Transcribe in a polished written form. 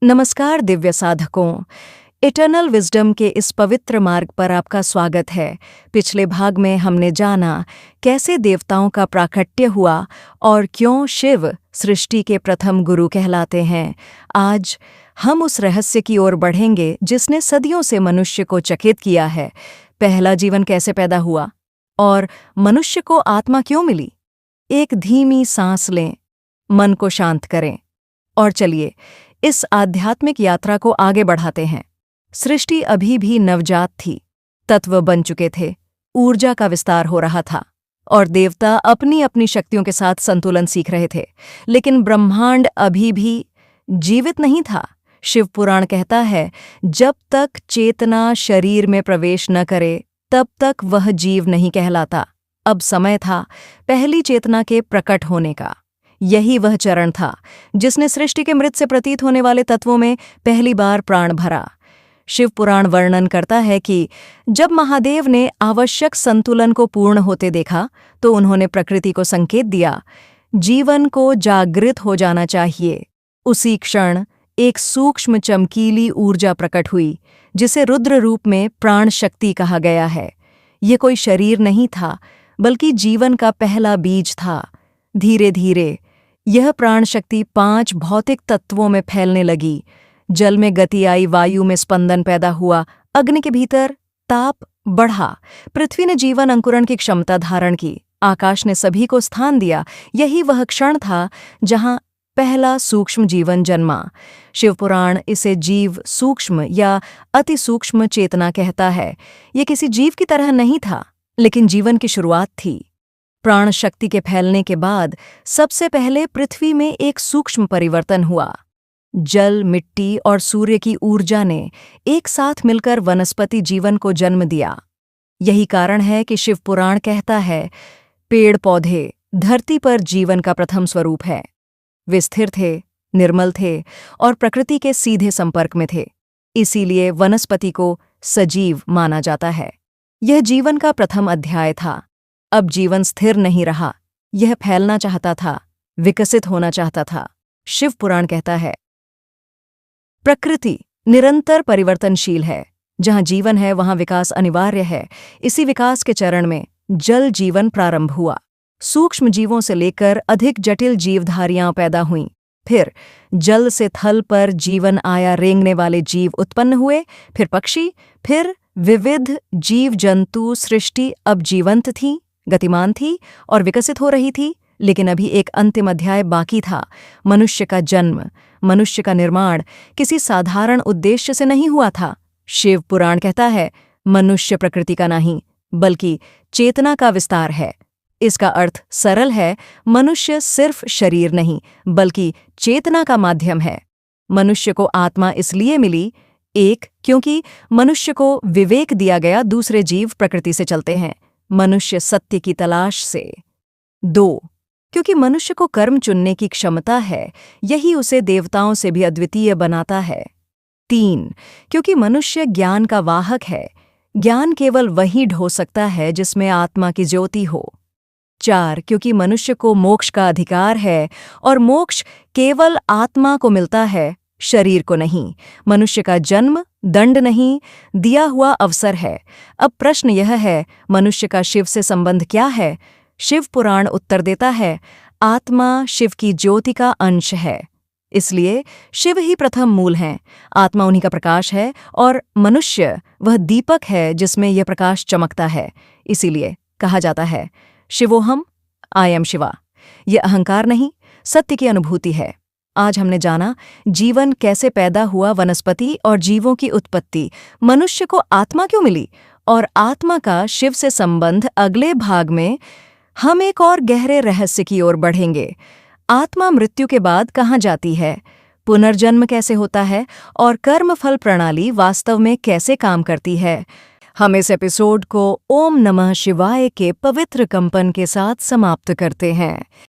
नमस्कार दिव्य साधकों। Eternal wisdom के इस पवित्र मार्ग पर आपका स्वागत है। पिछले भाग में हमने जाना कैसे देवताओं का प्राकट्य हुआ और क्यों शिव सृष्टि के प्रथम गुरु कहलाते हैं। आज हम उस रहस्य की ओर बढ़ेंगे जिसने सदियों से मनुष्य को चकित किया है। पहला जीवन कैसे पैदा हुआ और मनुष्य को आत्मा क्यों मिली। एक धीमी सांस लें, मन को शांत करें और चलिए इस आध्यात्मिक यात्रा को आगे बढ़ाते हैं। सृष्टि अभी भी नवजात थी, तत्व बन चुके थे, ऊर्जा का विस्तार हो रहा था और देवता अपनी अपनी शक्तियों के साथ संतुलन सीख रहे थे। लेकिन ब्रह्मांड अभी भी जीवित नहीं था। शिव पुराण कहता है, जब तक चेतना शरीर में प्रवेश न करे तब तक वह जीव नहीं कहलाता। अब समय था पहली चेतना के प्रकट होने का। यही वह चरण था जिसने सृष्टि के मृत से प्रतीत होने वाले तत्वों में पहली बार प्राण भरा। शिव पुराण वर्णन करता है कि जब महादेव ने आवश्यक संतुलन को पूर्ण होते देखा तो उन्होंने प्रकृति को संकेत दिया, जीवन को जागृत हो जाना चाहिए। उसी क्षण एक सूक्ष्म चमकीली ऊर्जा प्रकट हुई जिसे रुद्र रूप में प्राण शक्ति कहा गया है। ये कोई शरीर नहीं था बल्कि जीवन का पहला बीज था। धीरे धीरे यह प्राण शक्ति 5 भौतिक तत्वों में फैलने लगी। जल में गति आई, वायु में स्पंदन पैदा हुआ, अग्नि के भीतर ताप बढ़ा, पृथ्वी ने जीवन अंकुरण की क्षमता धारण की, आकाश ने सभी को स्थान दिया। यही वह क्षण था जहां पहला सूक्ष्म जीवन जन्मा। शिवपुराण इसे जीव सूक्ष्म या अति सूक्ष्म चेतना कहता है। यह किसी जीव की तरह नहीं था, लेकिन जीवन की शुरुआत थी। प्राण शक्ति के फैलने के बाद सबसे पहले पृथ्वी में एक सूक्ष्म परिवर्तन हुआ। जल, मिट्टी और सूर्य की ऊर्जा ने एक साथ मिलकर वनस्पति जीवन को जन्म दिया। यही कारण है कि शिव पुराण कहता है, पेड़ पौधे धरती पर जीवन का प्रथम स्वरूप है। वे स्थिर थे, निर्मल थे और प्रकृति के सीधे संपर्क में थे। इसीलिए वनस्पति को सजीव माना जाता है। यह जीवन का प्रथम अध्याय था। अब जीवन स्थिर नहीं रहा, यह फैलना चाहता था, विकसित होना चाहता था। शिव पुराण कहता है, प्रकृति निरंतर परिवर्तनशील है। जहां जीवन है वहां विकास अनिवार्य है। इसी विकास के चरण में जल जीवन प्रारंभ हुआ। सूक्ष्म जीवों से लेकर अधिक जटिल जीवधारियां पैदा हुईं। फिर जल से थल पर जीवन आया, रेंगने वाले जीव उत्पन्न हुए, फिर पक्षी, फिर विविध जीव जंतु। सृष्टि अब जीवंत थी, गतिमान थी और विकसित हो रही थी। लेकिन अभी एक अंतिम अध्याय बाकी था, मनुष्य का जन्म। मनुष्य का निर्माण किसी साधारण उद्देश्य से नहीं हुआ था। शिव पुराण कहता है, मनुष्य प्रकृति का नहीं बल्कि चेतना का विस्तार है। इसका अर्थ सरल है, मनुष्य सिर्फ शरीर नहीं बल्कि चेतना का माध्यम है। मनुष्य को आत्मा इसलिए मिली, एक, क्योंकि मनुष्य को विवेक दिया गया, दूसरे जीव प्रकृति से चलते हैं, मनुष्य सत्य की तलाश से। 2, क्योंकि मनुष्य को कर्म चुनने की क्षमता है, यही उसे देवताओं से भी अद्वितीय बनाता है। 3, क्योंकि मनुष्य ज्ञान का वाहक है, ज्ञान केवल वही ढो सकता है जिसमें आत्मा की ज्योति हो। 4, क्योंकि मनुष्य को मोक्ष का अधिकार है और मोक्ष केवल आत्मा को मिलता है, शरीर को नहीं। मनुष्य का जन्म दंड नहीं, दिया हुआ अवसर है। अब प्रश्न यह है, मनुष्य का शिव से संबंध क्या है? शिव पुराण उत्तर देता है, आत्मा शिव की ज्योति का अंश है। इसलिए शिव ही प्रथम मूल हैं। आत्मा उन्हीं का प्रकाश है और मनुष्य वह दीपक है जिसमें यह प्रकाश चमकता है। इसीलिए कहा जाता है, शिवोहम, आई एम शिवा। यह अहंकार नहीं, सत्य की अनुभूति है। आज हमने जाना जीवन कैसे पैदा हुआ, वनस्पति और जीवों की उत्पत्ति, मनुष्य को आत्मा क्यों मिली और आत्मा का शिव से संबंध। अगले भाग में हम एक और गहरे रहस्य की ओर बढ़ेंगे। आत्मा मृत्यु के बाद कहाँ जाती है, पुनर्जन्म कैसे होता है और कर्मफल प्रणाली वास्तव में कैसे काम करती है। हम इस एपिसोड को ओम नमः शिवाय के पवित्र कंपन के साथ समाप्त करते हैं।